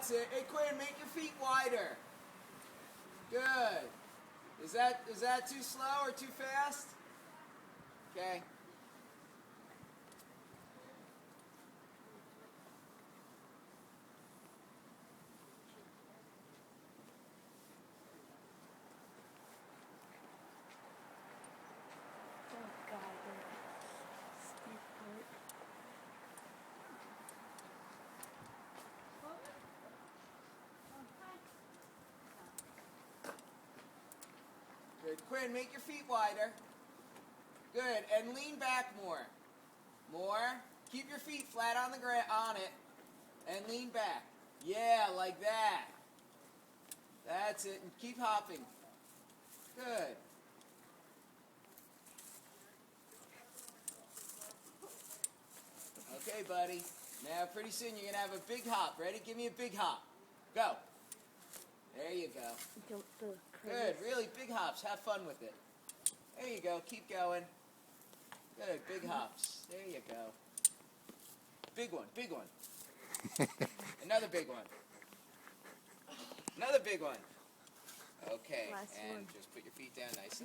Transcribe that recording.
That's it. Hey, Quinn, make your feet wider. Good. Is that too slow or too fast? Okay. Oh God, the steep part. Good. Quinn, make your feet wider. Good. And lean back more. More. Keep your feet flat on the ground on it. And lean back. Yeah, like that. That's it. And keep hopping. Good. Okay, buddy. Now, pretty soon you're going to have a big hop. Ready? Give me a big hop. Go. There you go. Good. Really big hops. Have fun with it. There you go. Keep going. Good. Big hops. There you go. Big one. Big one. Another big one. Another big one. Okay. Last And one. just put your feet down nice and